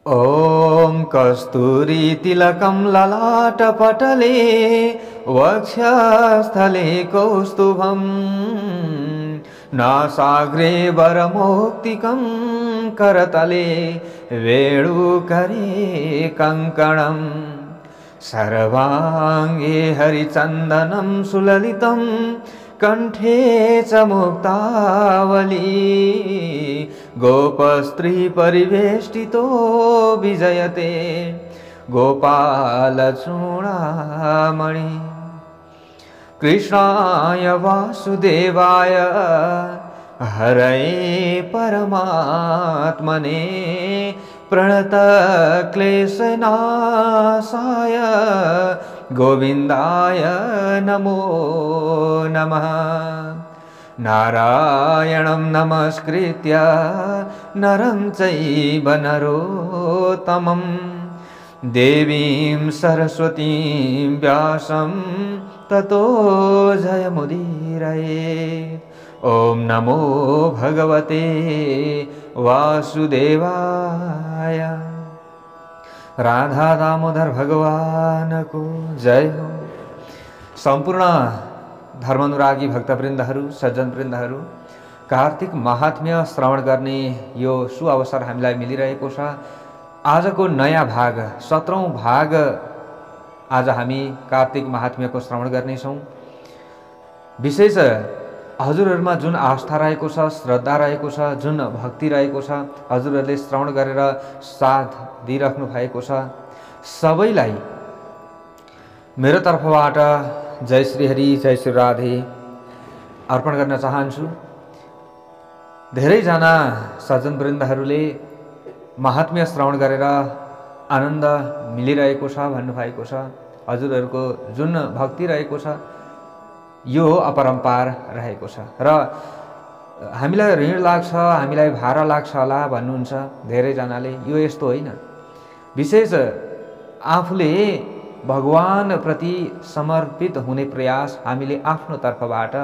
ॐ कस्तूरीतिलकं ललाटपटले वक्षस्थले कौस्तुभं नासाग्रे वरमौक्तिकं करतले वेणुकरे कङ्कणं सर्वाङ्गे हरिचन्दनं सुललितं कंठे च मुक्तावली गोपस्त्री परिवेष्टितो विजयते गोपालचूडामणि कृष्णाय वासुदेवाय हरये परमात्मने प्रणतक्लेशनाशाय गोविन्दाय नमो नमः। नारायणं नमस्कृत्य नरं चैव नरोत्तमं देवीं सरस्वतीं व्यासं ततो जयमुदीरये। ॐ नमो भगवते वासुदेवाय। राधा दामोदर भगवान को जय हो। सम्पूर्ण धर्मानुरागी भक्तवृन्दहरू, सज्जनवृन्दहरू, कार्तिक महात्म्य श्रवण गर्ने यो सुअवसर हामीलाई मिलिरहेको छ। आजको नयाँ भाग 17औं भाग आज हामी कार्तिक महात्म्यको श्रवण गर्नेछौँ। विशेष हजुरहरुमा जुन आस्था रहेको छ, श्रद्धा रहेको छ, जुन भक्ति रहेको छ, हजुरहरुले श्रवण गरेर साथ दिइराख्नु भएको छ, सबैलाई मेरो तर्फबाट जय श्री हरि, जय श्री राधे अर्पण गर्न चाहन्छु। धेरैजना सज्जनवृन्दहरूले महात्म्य श्रवण गरेर आनन्द मिलिरहेको छ भन्नुभएको छ। हजुरहरुको जुन भक्ति रहेको छ यो अपरम्पार रहेको छ र हामीलाई ऋण लाग्छ, हामीलाई भारा लाग्छ होला भन्नुहुन्छ धेरैजनाले। यो यस्तो होइन। विशेष आफूले भगवान प्रति समर्पित हुने प्रयास हामीले आफ्नो तर्फबाट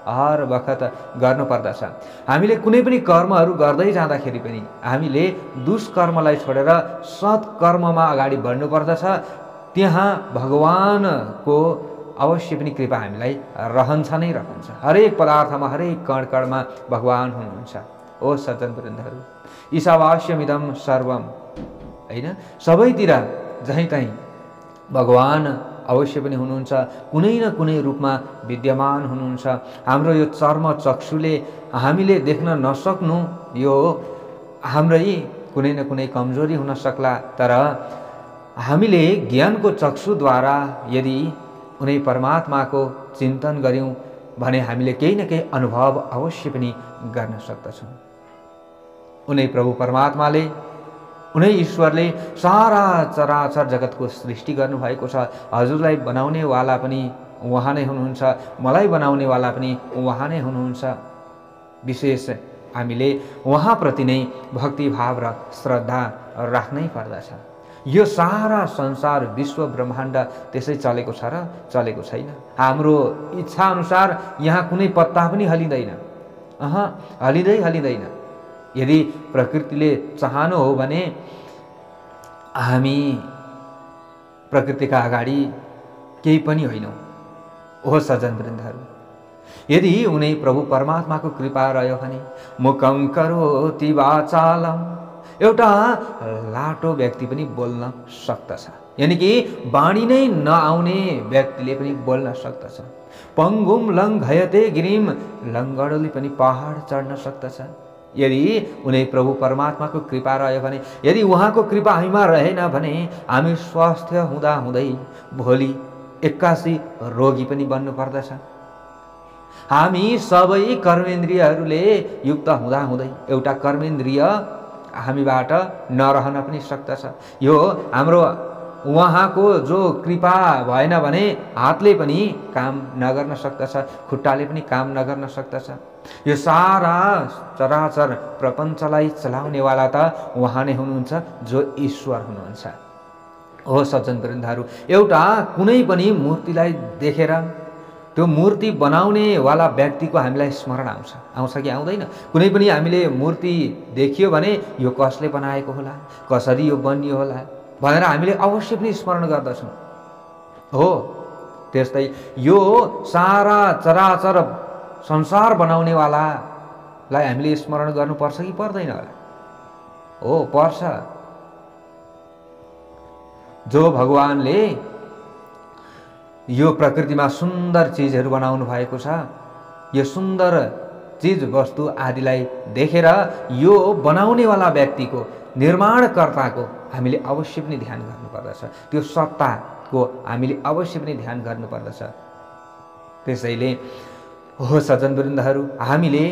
हर वखत गर्नुपर्दछ। हामीले कुनै पनि कर्महरू गर्दै जाँदाखेरि पनि हामीले दुष्कर्मलाई छोडेर सत्कर्ममा अगाडि बढ्नुपर्दछ। त्यहाँ भगवानको अवश्य पनि कृपा हामीलाई रहन्छ नै रहन्छ। हरेक पदार्थमा, हरेक कणकणमा भगवान हुनुहुन्छ। ओ सज्जनवृन्दहरू, ईशावास्यमिदं सर्वम, हैन, सबैतिर जहीँतहीँ भगवान अवश्य पनि हुनुहुन्छ। कुनै न कुनै रूपमा विद्यमान हुनुहुन्छ। हाम्रो यो चर्म चक्षुले हामीले देख्न नसक्नु यो हाम्रै कुनै न कुनै कमजोरी हुन सक्ला, तर हामीले ज्ञानको चक्षुद्वारा यदि उनै परमात्माको चिन्तन गर्यौं भने हामीले केही न केही अनुभव अवश्य पनि गर्न सक्दछौँ। उनै प्रभु परमात्माले, उनै ईश्वरले सारा चराचर जगतको सृष्टि गर्नुभएको छ। हजुरलाई बनाउने वाला पनि उहाँ नै हुनुहुन्छ, मलाई बनाउने वाला पनि उहाँ नै हुनुहुन्छ। विशेष हामीले उहाँप्रति नै भक्तिभाव र श्रद्धा राख्नै पर्दछ। यो सारा संसार, विश्व ब्रह्माण्ड त्यसै चलेको छ र चलेको छैन। हाम्रो इच्छा अनुसार यहाँ कुनै पत्ता पनि हलिँदैन। हलिँदैन। यदि प्रकृतिले चाहनु हो भने हामी प्रकृतिका अगाडि केही पनि होइनौँ। ओ सज्जनवृन्दहरू, यदि उनै प्रभु परमात्माको कृपा रह्यो भने मुखं करोति वाचालम, एउटा लाटो व्यक्ति पनि बोल्न सक्दछ। यानी कि बाणी नै नआउने व्यक्तिले पनि बोल्न सक्दछ। पंगुम लङ्घयते गिरिम, लङ्गडोले पनि पहाड चढ्न सक्दछ। यदि उनै प्रभु परमात्माको कृपा रह्यो भने, यदि उहाँको कृपा हामीमा रहेन भने हामी स्वास्थ्य हुँदा हुँदै भोलि 81 रोगी पनि बन्नु पर्दछ। हामी सबै कर्मेन्द्रियहरूले युक्त हुँदा हुँदै एउटा कर्मेन्द्रिय हामीबाट नरहन पनि सक्दछ। यो हाम्रो उहाँको जो कृपा भएन भने हातले पनि काम नगर्न सक्दछ, खुट्टाले पनि काम नगर्न सक्दछ। यो सारा चराचर प्रपञ्चलाई चलाउनेवाला त उहाँ नै हुनुहुन्छ, जो ईश्वर हुनुहुन्छ। हो सज्जनवृन्दहरू, एउटा कुनै पनि मूर्तिलाई देखेर त्यो मूर्ति बनाउनेवाला व्यक्तिको हामीलाई स्मरण आउँछ कि आउँदैन? कुनै पनि हामीले मूर्ति देखियो भने यो कसले बनाएको होला, कसरी यो बनियो होला भनेर हामीले अवश्य पनि स्मरण गर्दछौँ। हो त्यस्तै यो सारा चराचर संसार बनाउनेवालालाई हामीले स्मरण गर्नुपर्छ कि पर्दैन होला? हो पर्छ। जो भगवानले यो प्रकृतिमा सुन्दर चिजहरू बनाउनु भएको छ, यो सुन्दर चिज वस्तु आदिलाई देखेर यो बनाउनेवाला व्यक्तिको, निर्माणकर्ताको हामीले अवश्य पनि ध्यान गर्नुपर्दछ। त्यो सत्ताको हामीले अवश्य पनि ध्यान गर्नुपर्दछ। त्यसैले हो सज्जनवृन्दहरू, हामीले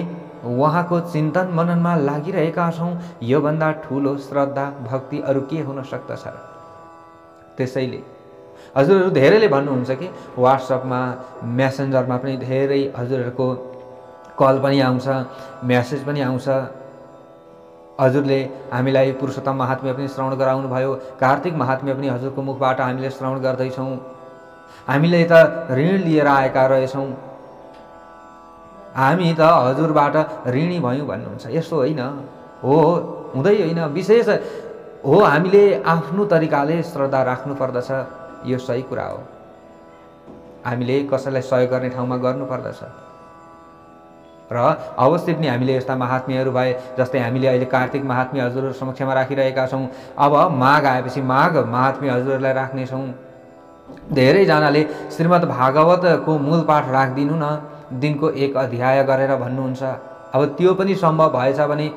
उहाँको चिन्तन मननमा लागिरहेका छौँ। योभन्दा ठुलो श्रद्धा भक्ति अरू के हुन सक्दछ र? त्यसैले हजुरहरू धेरैले भन्नुहुन्छ कि व्हाट्सएपमा मेसेन्जरमा पनि धेरै हजुरहरूको कल पनि आउँछ, मेसेज पनि आउँछ। हजुरले हामीलाई पुरुषोत्तम महात्म्य पनि श्रवण गराउनु भयो, कार्तिक महात्म्य पनि हजुरको मुखबाट हामीले श्रवण गर्दैछौँ। हामीले त ऋण लिएर आएका रहेछौँ, हामी त हजुरबाट ऋणी भयौँ भन्नुहुन्छ। यसो होइन, हो हुँदै होइन। विशेष हो हामीले आफ्नो तरिकाले श्रद्धा राख्नुपर्दछ, यो सही कुरा हो। हामीले कसैलाई सहयोग गर्ने ठाउँमा गर्नुपर्दछ र अवश्य पनि हामीले यस्ता महात्म्यहरू भए, जस्तै हामीले अहिले कार्तिक महात्म्य हजुरहरू समक्षमा राखिरहेका छौँ। अब माघ आएपछि माघ महात्म्य हजुरहरूलाई राख्नेछौँ। धेरैजनाले श्रीमद् भागवतको मूल पाठ राखिदिनु न, दिनको 1 अध्याय गरेर भन्नुहुन्छ। अब त्यो पनि सम्भव भएछ भने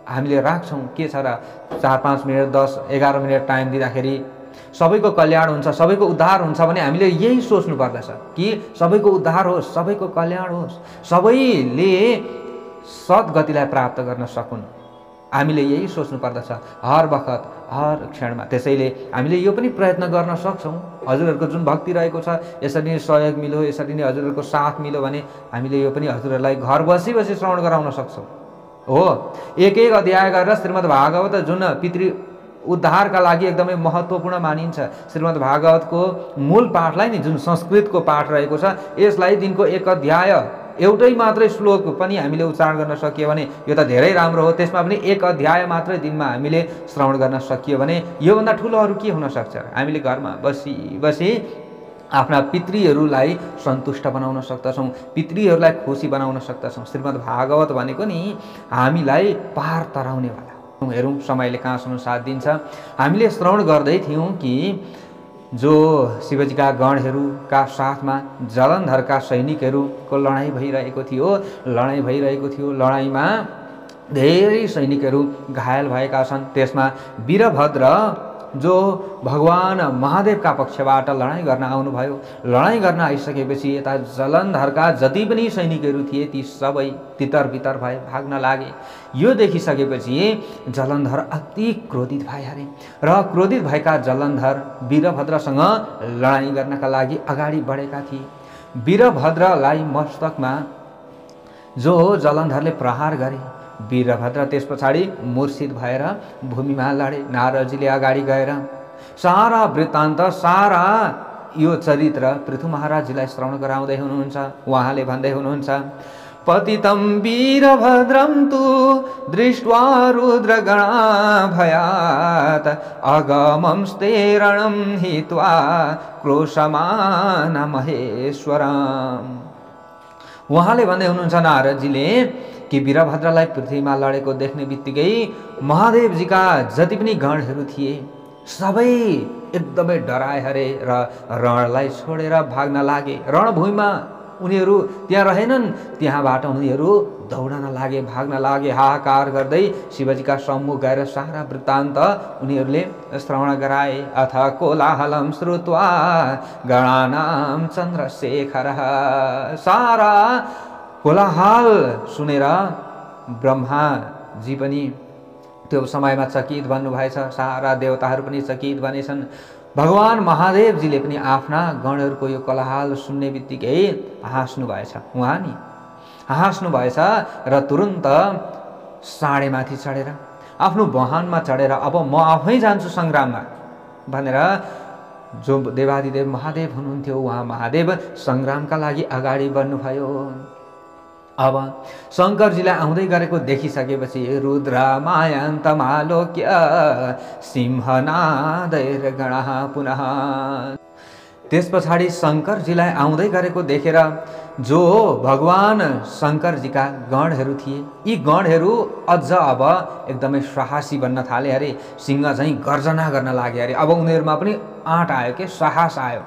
हामीले राख्छौँ। के छ र, 4-5 मिनट 10-11 मिनट टाइम दिँदाखेरि सबैको कल्याण हुन्छ, सबैको उद्धार हुन्छ भने हामीले यही सोच्नु पर्दछ कि सबैको उद्धार होस्, सबैको कल्याण होस्, सबैले सद्गतिलाई प्राप्त गर्न सकुन्। हामीले यही सोच्नु पर्दछ हर बखत हर क्षणमा। त्यसैले हामीले यो पनि प्रयत्न गर्न सक्छौँ। हजुरहरूको जुन भक्ति रहेको छ, यसरी नै सहयोग मिल्यो, यसरी नै हजुरहरूको साथ मिल्यो भने हामीले यो पनि हजुरहरूलाई घर बसी बसी श्रवण गराउन सक्छौँ। हो 1-1 अध्याय गरेर श्रीमद् भागवत जुन पितृ उद्धारका लागि एकदमै महत्त्वपूर्ण मानिन्छ, श्रीमद् भागवतको मूल पाठलाई नि जुन संस्कृतको पाठ रहेको छ, यसलाई दिनको 1 अध्याय एउटै मात्रै श्लोक पनि हामीले उच्चारण गर्न सकियो भने यो त धेरै राम्रो हो। त्यसमा पनि 1 अध्याय मात्रै दिनमा हामीले श्रवण गर्न सकियो भने योभन्दा ठुलो अरू के हुन सक्छ? हामीले घरमा बसी बसी आफ्ना पितृहरूलाई सन्तुष्ट बनाउन सक्दछौँ, पितृहरूलाई खुसी बनाउन सक्दछौँ। श्रीमद् भागवत भनेको नि हामीलाई पार तराउनेवाला। हेरौँ समयले कहाँसम्म साथ दिन्छ। हामीले श्रवण गर्दै थियौँ कि जो शिवजीका गणहरूका साथमा जलन्धरका सैनिकहरूको लडाइँ भइरहेको थियो, लडाइँमा धेरै सैनिकहरू घायल भएका छन्। त्यसमा वीरभद्र जो भगवान महादेवका पक्षबाट लडाइँ गर्न आउनुभयो। लडाइँ गर्न आइसकेपछि यता जलन्धरका जति पनि सैनिकहरू थिए ती सबै तितर-बितर भए, भाग्न लागे। यो देखिसकेपछि जलन्धर अति क्रोधित भए अरे र क्रोधित भएका जलन्धर वीरभद्रसँग लडाइँ गर्नका लागि अगाडि बढेका थिए। वीरभद्रलाई मस्तकमा जो जलन्धरले प्रहार गरे, वीरभद्र त्यस पछाडि मूर्छित भएर भूमिमा लडे। नारदजीले अगाडि गएर सारा वृत्तान्त, सारा यो चरित्र पृथु महाराजजीलाई श्रवण गराउँदै हुनुहुन्छ। उहाँले भन्दै हुनुहुन्छ, पतितं वीरभद्रं तु दृष्ट्वा रुद्रगणा भयात् अगमंस्तेरणं हित्वा क्रोशमान महेश्वरम्। उहाँले भन्दै हुनुहुन्छ नारदजीले कि वीरभद्रलाई पृथ्वीमा लडेको देख्ने बित्तिकै महादेवजीका जति पनि गणहरू थिए सबै एकदमै डराए हरे र रणलाई छोडेर भाग्न लागे। रणभूमिमा उनीहरू त्यहाँ रहेनन्, त्यहाँबाट उनीहरू दौडन लागे, भाग्न लागे, हाहाकार गर्दै शिवजीका सम्मुख गएर सारा वृत्तान्त उनीहरूले श्रवण गराए। अथ कोलाहलं श्रुत्वा गणानां चन्द्रशेखरः। सारा कोलाहल सुनेर ब्रह्माजी पनि त्यो समयमा चकित बन्नुभएछ, सारा देवताहरू पनि चकित बनेछन्। भगवान महादेवजीले पनि आफ्ना गणहरूको यो कोलाहल सुन्ने बित्तिकै हाँस्नु भएछ। उहाँ नि हाँस्नु भएछ र तुरुन्त साँडेमाथि चढेर, आफ्नो वाहनमा चढेर अब म आफै जान्छु सङ्ग्राममा भनेर जो देवादिदेव महादेव हुनुहुन्थ्यो उहाँ महादेव सङ्ग्रामका लागि अगाडि बढ्नुभयो। अब शङ्करजीलाई आउँदै गरेको देखिसकेपछि रुद्रमायन्तमालोक्य सिंहनादैर्गणः पुनः। त्यस पछाडि शङ्करजीलाई आउँदै गरेको देखेर जो भगवान शङ्करजीका गणहरू थिए, यी गणहरू अझ अब एकदमै साहसी बन्न थाले अरे, सिंह चाहिँ गर्जना गर्न लागे अरे। अब उनीहरूमा पनि आँट आयो के, साहस आयो।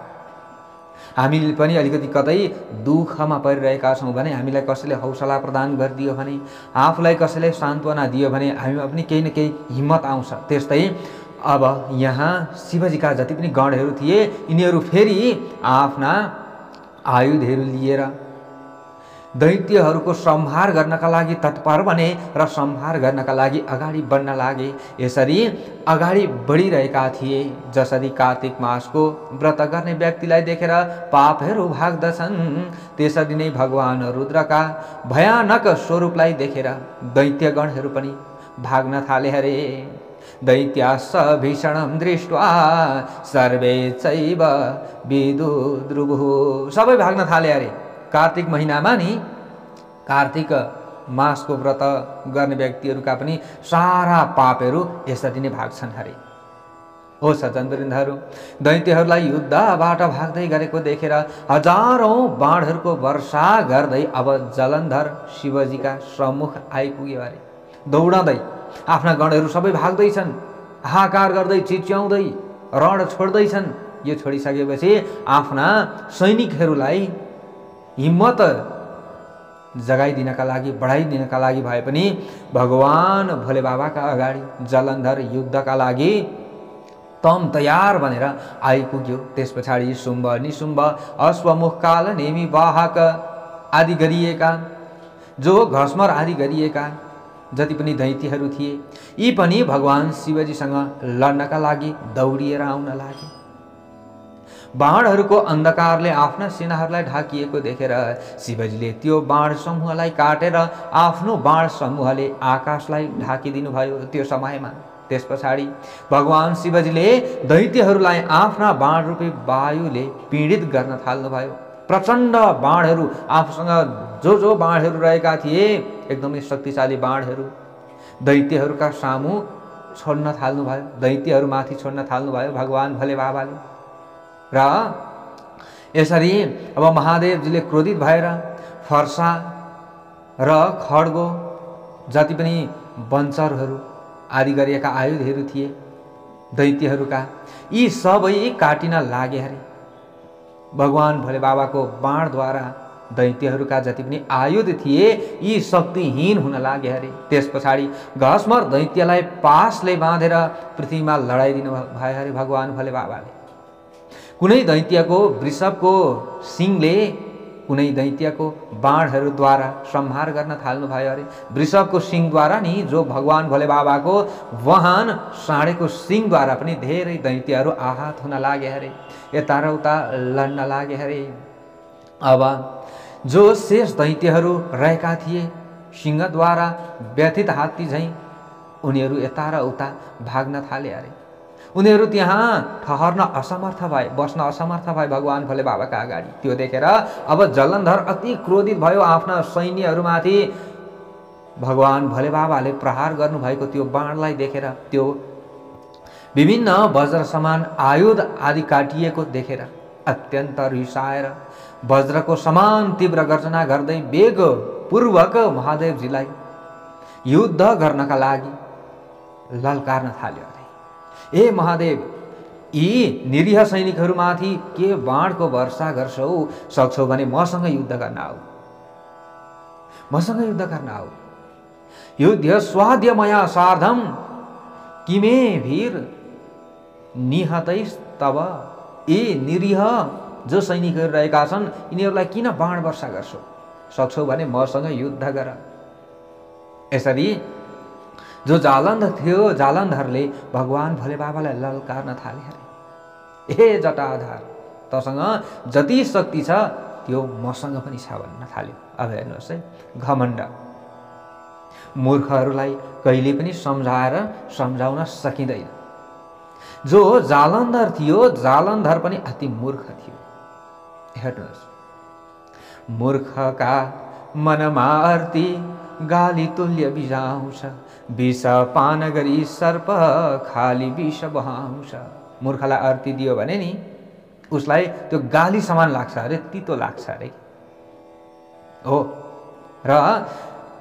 हामीले पनि अलिकति कतै दुःखमा परिरहेका छौँ भने हामीलाई कसैले हौसला प्रदान गरिदियो भने, आफूलाई कसैले सान्त्वना दियो भने हामीमा पनि केही न केही हिम्मत आउँछ। त्यस्तै अब यहाँ शिवजीका जति पनि गणहरू थिए यिनीहरू फेरि आफ्ना आयुधहरू लिएर दैत्यहरूको संहार गर्नका लागि तत्पर बने र संहार गर्नका लागि अगाडि बढ्न लागे। यसरी अगाडि बढिरहेका थिए। जसरी कार्तिक मासको व्रत गर्ने व्यक्तिलाई देखेर पापहरू भाग्दछन्, त्यसरी नै भगवान रुद्रका भयानक स्वरूपलाई देखेर दैत्यगणहरू पनि भाग्न थाले हरे। दैत्याश्च भीषणं दृष्ट्वा सर्वे चैव विदुद्रुवुः। सबै भाग्न थाले अरे। कार्तिक महिनामा नि कार्तिक मासको व्रत गर्ने व्यक्तिहरूका पनि सारा पापहरू यसरी नै भाग्छन् हरे। हो सज्जनवृन्दहरू, दैत्यहरूलाई युद्धबाट भाग्दै गरेको देखेर हजारौं बाणहरूको वर्षा गर्दै अब जलन्धर शिवजीका सम्मुख आइपुग्यो अरे। दौडँदै आफ्ना गणहरू सबै भाग्दैछन्, हाहाकार गर्दै चिच्याउँदै रण छोड्दैछन्। यो छोडिसकेपछि आफ्ना सैनिकहरूलाई हिम्मत जगाइदिनका लागि, बढाइदिनका लागि भए पनि भगवान भोले बाबाका अगाडि जलन्धर युद्धका लागि तम तयार बनेर आइपुग्यो। त्यस पछाडि शुम्भ निशुम्भ अश्वमुख काल नेमी वाहक आदि गरिएका, जो घस्मर आदि गरिएका जति पनि दैत्यहरू थिए, यी पनि भगवान शिवजीसँग लड्नका लागि दौडिएर आउन लागे। बाणहरूको अन्धकारले आफ्ना सेनाहरूलाई ढाकिएको देखेर शिवजीले त्यो बाण समूहलाई काटेर आफ्नो बाण समूहले आकाशलाई ढाकिदिनु भयो त्यो समयमा। त्यस पछाडि भगवान शिवजीले दैत्यहरूलाई आफ्ना बाण रूपी वायुले पीडित गर्न थाल्नुभयो। प्रचण्ड बाणहरू आफूसँग जो बाणहरू रहेका थिए, एकदमै शक्तिशाली बाणहरू दैत्यहरूका सामु छोड्न थाल्नुभयो, दैत्यहरूमाथि छोड्न थाल्नुभयो भगवान भोले बाबाले। र यसरी अब महादेवजीले क्रोधित भएर फर्सा र खड्गो जति पनि वञ्चरहरू आदि गरिएका आयुधहरू थिए दैत्यहरूका, यी सबै काटिन लागे हरे। भगवान भोले बाबाको बाणद्वारा दैत्यहरूका जति पनि आयुध थिए यी शक्तिहीन हुन लागे हरे। त्यस पछाडि घस्मर दैत्यलाई पासले बाँधेर पृथ्वीमा लडाइदिनु भयो हरे भगवान भोले बाबाले। कुनै दैत्यको वृषभको सिङले कुनै दैत्यको बाणहरूद्वारा संहार गर्न थाल्नु भयो अरे। वृषभको सिङद्वारा नि जो भगवान भोले बाबाको वाहन साँडेको सिङद्वारा पनि धेरै दैत्यहरू आहत हुन लागे हरे, यता र उता लड्न लागे हरे। अब जो शेष दैत्यहरू रहेका थिए सिंहद्वारा व्यथित हात्ती झैं उनीहरू यता र उता भाग्न थाले अरे। उनीहरू त्यहाँ ठहर्न असमर्थ भए, बस्न असमर्थ भए भगवान भोले बाबाका अगाडि। त्यो देखेर अब जलन्धर अति क्रोधित भयो आफ्ना सैन्यहरूमाथि। भगवान भोले बाबाले प्रहार गर्नुभएको त्यो बाणलाई देखेर, त्यो विभिन्न वज्र समान आयुध आदि काटिएको देखेर अत्यन्त रिसाएर वज्रको समान तीव्र गर्जना गर्दै वेगपूर्वक महादेवजीलाई युद्ध गर्नका लागि ललकार्न थाल्यो। ए महादेव, यी निरीह सैनिकहरूमाथि के बाणको वर्षा गर्छौ? सक्छौ भने मसँग युद्ध गर्न आऊ, मसँग युद्ध गर्न आऊ। युद्ध स्वाद्य मया सार्धम किमे वीर निहतैस्तव। यी निरीह जो सैनिकहरू रहेका छन् यिनीहरूलाई किन बाण वर्षा गर्छौ? सक्छौ भने मसँग युद्ध गर। यसरी जो जालन्धर थियो, जालन्धरले भगवान भोले बाबालाई ललकार्न थाले अरे। ए जटाधार, तसँग जति शक्ति छ त्यो मसँग पनि छ भन्न थाल्यो। अब हेर्नुहोस् है, घमण्ड मूर्खहरूलाई कहिले पनि सम्झाउन सकिँदैन। जो जालन्धर थियो, जालन्धर पनि अति मूर्ख थियो। हेर्नुहोस्, मूर्खका मनमा अर्ती गाली तुल्य बिजाउँछ, विष पान गरी सर्प खाली विष बहाउँछ। मूर्खलाई अर्ती दियो भने नि उसलाई त्यो गाली समान लाग्छ अरे, तितो लाग्छ अरे हो। र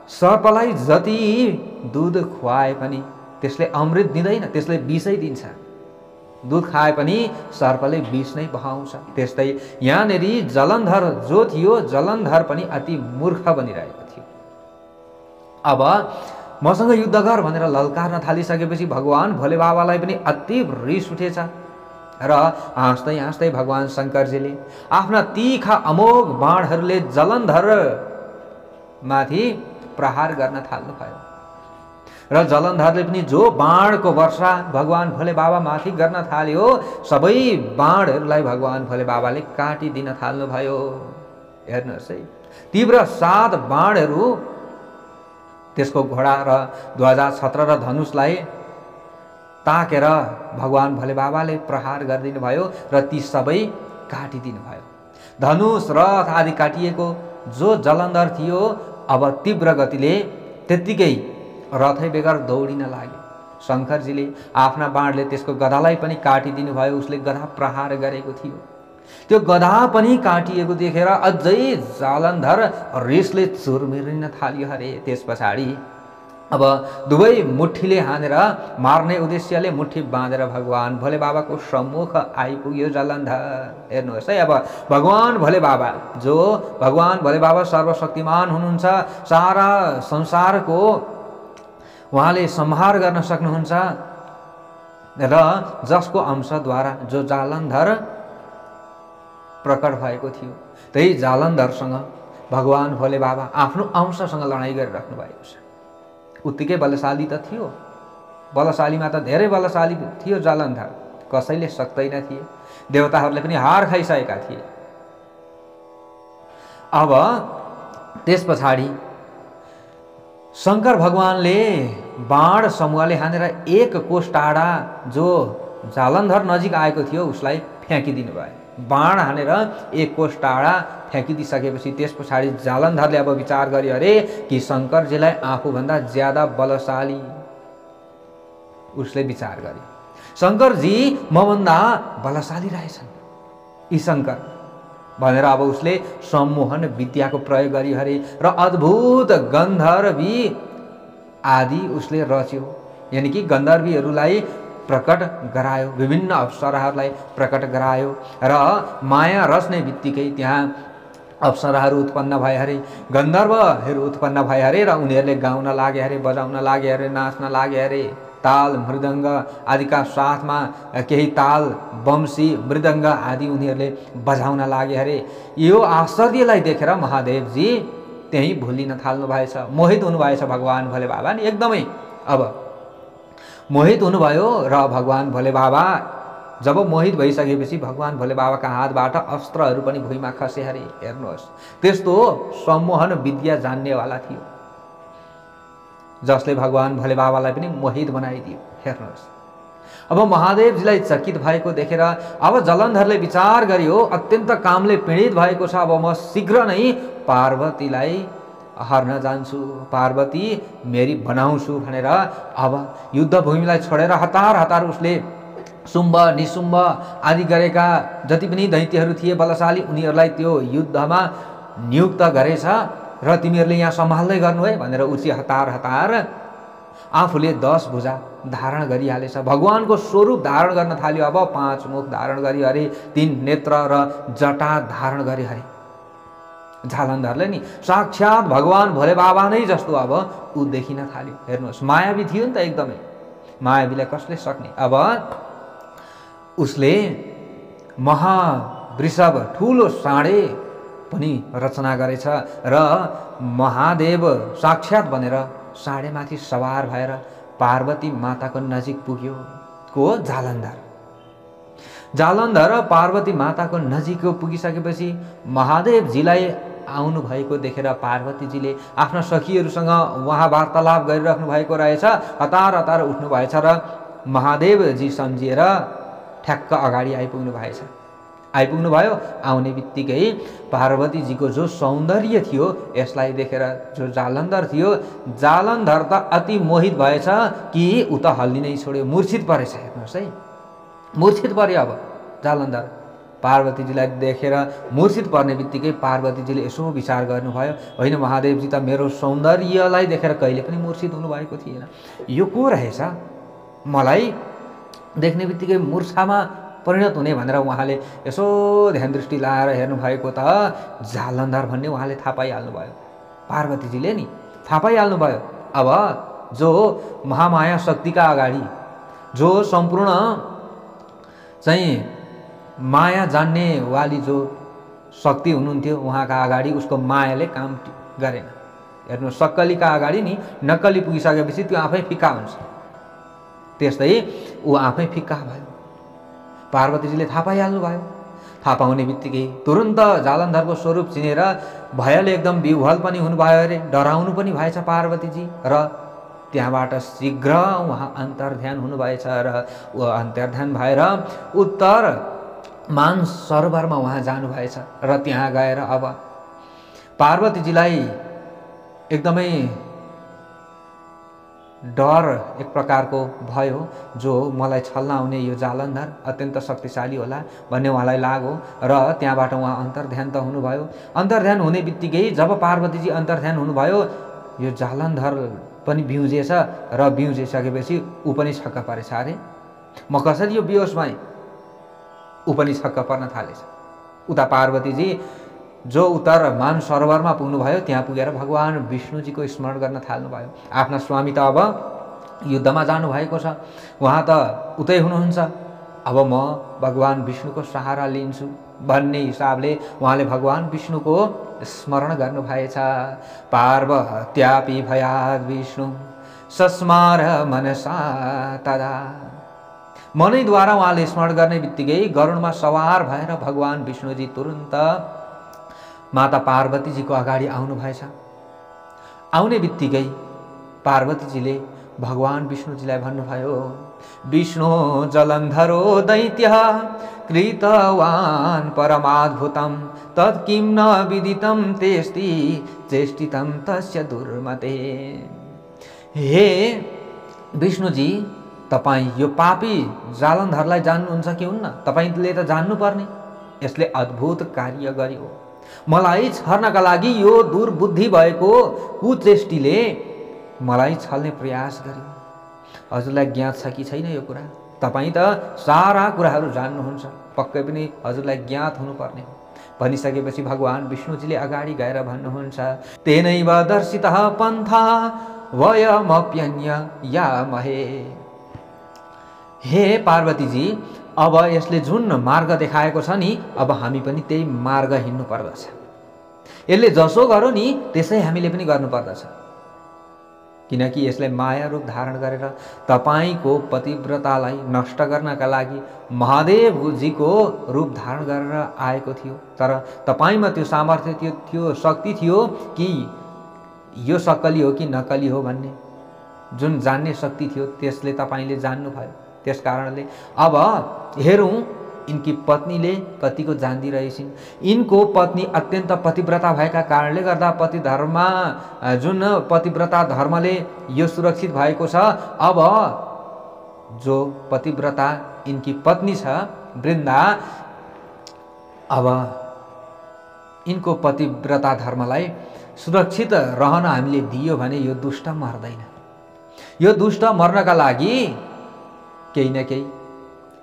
सर्पलाई जति दुध खुवाए पनि त्यसले अमृत दिँदैन, त्यसले विषै दिन्छ। दुध खाए पनि सर्पले विष नै बहाउँछ। त्यस्तै यहाँनिर जलन्धर जो थियो, जलन्धर पनि अति मूर्ख बनिरहेको थियो। अब मसँग युद्ध गर भनेर ललकार्न थालिसकेपछि भगवान भोले बाबालाई पनि अति रिस उठेछ र हाँस्दै हाँस्दै भगवान शङ्करजीले आफ्ना तीखा अमोघ बाणहरूले जलन्धर माथि प्रहार गर्न थाल्नुभयो। र जलन्धरले पनि जो बाणको वर्षा भगवान भोले बाबा माथि गर्न थाल्यो, सबै बाणहरूलाई भगवान भोले बाबाले काटिदिन थाल्नुभयो। हेर्नुहोस् है, तीव्र 7 बाणहरू त्यसको घोडा र ध्वजा छत्र र धनुषलाई ताकेर भगवान भोले बाबाले प्रहार गरिदिनु भयो र ती सबै काटिदिनु भयो। धनुष रथ आदि काटिएको जो जलन्धर थियो अब तीव्र गतिले त्यत्तिकै रथै बेगर दौडिन लाग्यो। शङ्करजीले आफ्ना बाणले त्यसको गधालाई पनि काटिदिनु भयो। उसले गधा प्रहार गरेको थियो, त्यो गधा पनि काटिएको देखेर अझै जालन्धर रिसले चुरमिरिन थाल्यो अरे। त्यस पछाडि अब दुवै मुठीले हानेर मार्ने उद्देश्यले मुठी बाँधेर भगवान भोले बाबाको सम्मुख आइपुग्यो जलन्धर। हेर्नुहोस् है, अब भगवान भोले बाबा जो भगवान भोले बाबा सर्वशक्तिमान हुनुहुन्छ, सारा संसारको उहाँले संहार गर्न सक्नुहुन्छ र जसको अंशद्वारा जो जालन्धर प्रकट भएको थियो, त्यही जालन्धरसँग भगवान भोले बाबा आफ्नो अंशसँग लडाइँ गरिराख्नु भएको छ। उत्तिकै बलशाली त थियो, बलशालीमा त धेरै बलशाली थियो जालन्धर, कसैले सक्दैन थिए। देवताहरूले पनि हार खाइसकेका थिए। अब त्यस पछाडि शङ्कर भगवानले बाण समूहले हानेर 1 कोस टाढा जो जालन्धर नजिक आएको थियो उसलाई फ्याँकिदिनु भयो। बाण हानेर 1 कोस टाढा फ्याँकिदिसकेपछि त्यस पछाडि जालन्धरले अब विचार गर्यो अरे कि शङ्करजीलाई आफूभन्दा ज्यादा बलशाली उसले विचार गर्यो। शङ्करजी मभन्दा बलशाली रहेछन् यी शङ्कर भनेर अब उसले सम्मोहन विद्याको प्रयोग गर्यो अरे र अद्भुत गन्धर्वी आदि उसले रच्यो। यानि कि गन्धर्वीहरूलाई प्रकट गरायो, विभिन्न अप्सराहरूलाई प्रकट गरायो र माया रच्ने बित्तिकै त्यहाँ अप्सराहरू उत्पन्न भए अरे, गन्धर्वहरू उत्पन्न भए अरे र उनीहरूले गाउन लागे अरे, बजाउन लागे अरे, नाच्न लागे अरे। ताल मृदङ्ग आदिका साथमा केही ताल वंशी मृदङ्ग आदि उनीहरूले बजाउन लागे अरे। यो आश्चर्यलाई देखेर महादेवजी त्यही भुलिन थाल्नु भएछ, मोहित हुनुभएछ भगवान भोले बाबा नि एकदमै। अब मोहित हुनुभयो र भगवान भोले बाबा जब मोहित भइसकेपछि भगवान भोले बाबाका हातबाट अस्त्रहरू पनि भुइँमा खसे अरे। हेर्नुहोस्, त्यस्तो सम्मोहन विद्या जान्नेवाला थियो जसले भगवान भोले बाबालाई पनि मोहित बनाइदियो। हेर्नुहोस्, अब महादेवजीलाई चकित भएको देखेर अब जलन्धरले विचार गर्यो, अत्यन्त कामले पीडित भएको छ, अब म शीघ्र नै पार्वतीलाई हर्न जान्छु, पार्वती मेरी बनाउँछु भनेर अब युद्धभूमिलाई छोडेर हतार हतार उसले शुम्भ निशुम्भ आदि गरेका जति पनि दैत्यहरू थिए बलशाली उनीहरूलाई त्यो युद्धमा नियुक्त गरेछ र तिमीहरूले यहाँ सम्हाल्दै गर्नु है भनेर उची हतार हतार आफूले 10 भुजा धारण गरिहालेछ। भगवानको स्वरूप धारण गर्न थाल्यो। अब 5 मुख धारण गरी अरे, 3 नेत्र र जटा धारण गरी अरे। जालन्धरले नि साक्षात भगवान भोले बाबा नै जस्तो अब ऊ देखिन थाल्यो। हेर्नुहोस्, मायावी थियो नि त एकदमै, मायावीलाई कसले सक्ने। अब उसले महावृषभ ठुलो साँडे पनि रचना गरेछ र महादेव साक्षात बनेर साँडेमाथि सवार भएर पार्वती माताको नजिक पुग्यो। को जालन्धर। जालन्धर पार्वती माताको नजिक पुगिसकेपछि महादेवजीलाई आउनु भएको देखेर पार्वतीजीले आफ्ना सखीहरूसँग उहाँ वार्तालाप गरिराख्नु भएको रहेछ। हतार हतार उठ्नु भएछ र महादेवजी सम्झिएर ठ्याक्क अगाडि आइपुग्नु भयो। आउने बित्तिकै पार्वतीजीको जो सौन्दर्य थियो यसलाई देखेर जो जालन्धर थियो, जालन्धर त अति मोहित भएछ कि उ त हल्लिनै छोड्यो, मूर्छित परेछ। हेर्नुहोस् है, मूर्छित पर्यो। अब जालन्धर पार्वतीजीलाई देखेर मूर्छित पर्ने बित्तिकै पार्वतीजीले यसो विचार गर्नुभयो, होइन महादेवजी त मेरो सौन्दर्यलाई देखेर कहिले पनि मूर्छित हुनुभएको थिएन, यो को रहेछ, मलाई देख्ने बित्तिकै मूर्छामा परिणत हुने भनेर उहाँले यसो ध्यान दृष्टि लाएर हेर्नुभएको त जालन्धर भन्ने उहाँले थाहा पाइहाल्नुभयो। पार्वतीजीले नि थाहा पाइहाल्नुभयो। अब जो महामाया शक्तिका अगाडि जो सम्पूर्ण चाहिँ माया जान्ने वाली जो शक्ति हुनुहुन्थ्यो उहाँका अगाडि उसको मायाले काम गरेन। हेर्नु, सक्कलीका अगाडि नि नक्कली पुगिसकेपछि त्यो आफै फिक्का हुन्छ, त्यस्तै ऊ आफै फिक्का भयो। पार्वतीजीले थाहा पाइहाल्नु भयो। थाहा पाउने बित्तिकै तुरुन्त जालन्धरको स्वरूप चिनेर भयले एकदम विह्वल पनि हुनुभयो अरे, डराउनु पनि भएछ पार्वतीजी। र त्यहाँबाट शीघ्र उहाँ अन्तर्ध्यान हुनुभएछ र ऊ अन्तर्ध्यान भएर उत्तर मान सरोवरमा उहाँ जानुभएछ। र त्यहाँ गएर अब पार्वतीजीलाई एकदमै डर एक प्रकारको भयो, जो मलाई छल्न आउने यो जालन्धर अत्यन्त शक्तिशाली होला भन्ने उहाँलाई लाग्यो। र त्यहाँबाट उहाँ अन्तर्ध्यान त हुनुभयो। अन्तर्ध्यान हुने बित्तिकै जब पार्वतीजी अन्तर्ध्यान हुनुभयो यो जालन्धर पनि बिउजेछ र बिउजिसकेपछि ऊ पनि छक्क परेछ। अरे म कसरी यो बेहोस भएँ, ऊ पनि छक्क पर्न थालेछ। उता पार्वतीजी जो उत्तर मान सरोवरमा पुग्नुभयो त्यहाँ पुगेर भगवान विष्णुजीको स्मरण गर्न थाल्नुभयो। आफ्ना स्वामी त अब युद्धमा जानुभएको छ, उहाँ त उतै हुनुहुन्छ, अब म भगवान विष्णुको सहारा लिन्छु भन्ने हिसाबले उहाँले भगवान विष्णुको स्मरण गर्नुभएछ। पार्वत्यापि भयाद् विष्णु सस्मार मनसा तदा। मनैद्वारा उहाँले स्मरण गर्ने बित्तिकै गरुडमा सवार भएर भगवान विष्णुजी तुरुन्त माता पार्वतीजीको अगाडि आउनु भएछ। आउने बित्तिकै पार्वतीजीले भगवान विष्णुजीलाई भन्नुभयो, विष्णु जलन्धरो दैत्य कृतवान् परमाद्भुतं तत् किं न विदितं तेस्ति चेष्टितं तस्य दुर्मते। हे विष्णुजी, तपाईँ यो पापी जालन्धरलाई जान्नुहुन्छ कि हुन्न? तपाईँले त जान्नुपर्ने, यसले अद्भुत कार्य गर्यो। मलाई छर्नका लागि यो दुर्बुद्धि भएको कुचेष्टीले मलाई छल्ने प्रयास गर्यो। हजुरलाई ज्ञात छ कि छैन यो कुरा? तपाईँ त सारा कुराहरू जान्नुहुन्छ, पक्कै पनि हजुरलाई ज्ञात हुनुपर्ने हो। भनिसकेपछि भगवान विष्णुजीले अगाडि गएर भन्नुहुन्छ, तेनैव दर्शितः पन्था वयमप्यन्य यामहे। हे पार्वतीजी, अब यसले जुन मार्ग देखाएको छ नि, अब हामी पनि त्यही मार्ग हिँड्नु पर्दछ। यसले जसो गर्यो नि त्यसै हामीले पनि गर्नुपर्दछ, किनकि यसले माया रूप धारण गरेर तपाईको पतिव्रतालाई नष्ट गर्नका लागि महादेवजीको रूप धारण गरेर आएको थियो। तर तपाईमा त्यो सामर्थ्य थियो, त्यो शक्ति थियो कि यो सक्कली हो कि नक्कली हो भन्ने जुन जान्ने शक्ति थियो त्यसले तपाईले जान्नुभयो। त्यसकारणले अब हेरौँ इनकी पत्नीले कतिको जान्दी रहेछिन्। इनको पत्नी अत्यन्त पतिव्रता भएका कारणले गर्दा पति धर्म जुन पतिव्रता धर्मले यो सुरक्षित भएको छ। अब जो पतिव्रता इनकी पत्नी छ वृन्दा, अब इनको पतिव्रता धर्मलाई सुरक्षित रहन हामीले दियो भने यो दुष्ट मर्दैन। यो दुष्ट मर्नका लागि केही न केही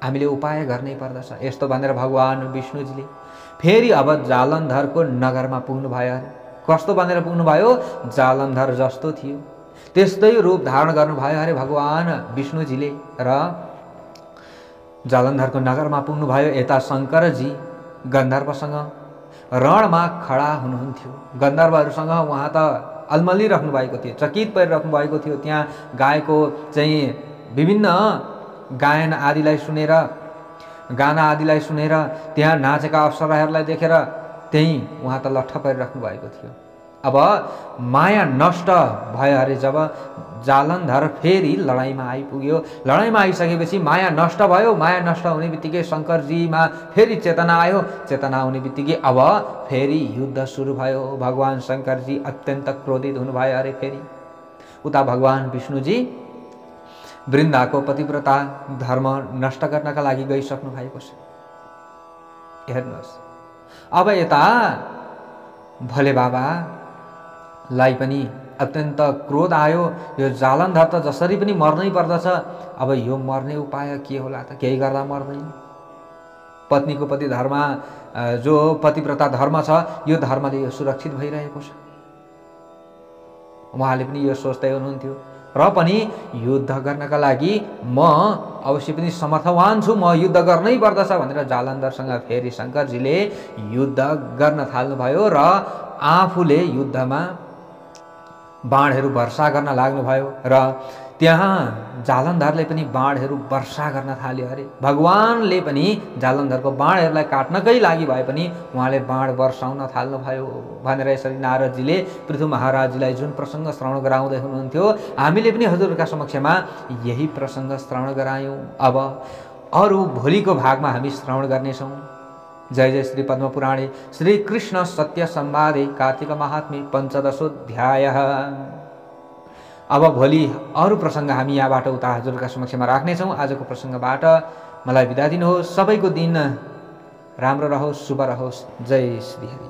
हामीले उपाय गर्नै पर्दछ। यस्तो भनेर भगवान विष्णुजीले फेरि अब जालन्धरको नगरमा पुग्नु भयो। कस्तो भनेर पुग्नु भयो? जालन्धर जस्तो थियो त्यस्तै रूप धारण गर्नुभयो अरे भगवान विष्णुजीले र जालन्धरको नगरमा पुग्नु भयो। यता शङ्करजी गन्धर्वसँग रणमा खडा हुनुहुन्थ्यो। गन्धर्वहरूसँग उहाँ त अल्मलिराख्नु भएको थियो, चकित परिराख्नु भएको थियो। त्यहाँ गाएको चाहिँ विभिन्न गायन आदिलाई सुनेर, गाना आदिलाई सुनेर, त्यहाँ नाचेका अप्सराहरूलाई देखेर त्यही उहाँ त लट्ठ परिराख्नु भएको थियो। अब माया नष्ट भयो अरे जब जालन्धर फेरि लडाइँमा आइपुग्यो। लडाइँमा आइसकेपछि माया नष्ट भयो। माया नष्ट हुने बित्तिकै शङ्करजीमा फेरि चेतना आयो। चेतना आउने बित्तिकै अब फेरि युद्ध सुरु भयो। भगवान शङ्करजी अत्यन्त क्रोधित हुनुभयो अरे फेरि। उता भगवान विष्णुजी वृन्दाको पतिव्रता धर्म नष्ट गर्नका लागि गइसक्नु भएको छ। हेर्नुहोस्, अब यता भोले बाबालाई पनि अत्यन्त क्रोध आयो। यो जालन्धर त जसरी पनि मर्नै पर्दछ। अब यो मर्ने उपाय के होला त? केही गर्दा मर्दैन। पत्नीको पति धर्म जो पतिव्रता धर्म छ, यो धर्मले यो सुरक्षित भइरहेको छ। उहाँले पनि यो सोच्दै हुनुहुन्थ्यो र पनि युद्ध गर्नका लागि म अवश्य पनि समर्थवान छु, म युद्ध गर्नै पर्दछ भनेर जालन्धरसँग फेरि शङ्करजीले युद्ध गर्न थाल्नुभयो र आफूले युद्धमा बाणहरू वर्षा गर्न लाग्नुभयो र त्यहाँ जालन्धरले पनि बाणहरू वर्षा गर्न थाल्यो अरे। भगवानले पनि जालन्धरको बाणहरूलाई काट्नकै लागि भए पनि उहाँले बाण वर्षाउन थाल्नुभयो भनेर यसरी नारदजीले पृथु महाराजजीलाई जुन प्रसङ्ग श्रवण गराउँदै हुनुहुन्थ्यो, हामीले पनि हजुरका समक्षमा यही प्रसङ्ग श्रवण गरायौँ। अब अरू भोलिको भागमा हामी श्रवण गर्नेछौँ। जय जय श्री पद्मपुराणे श्री कृष्ण सत्य संवादे कार्तिक महात्म्ये पञ्चदशोऽध्यायः। अब भोलि अरू प्रसङ्ग हामी यहाँबाट उता हजुरका समक्षमा राख्नेछौँ। आजको प्रसङ्गबाट मलाई बिदा दिनुहोस्। सबैको दिन राम्रो रहोस्, शुभ रहोस्। जय श्री हरि।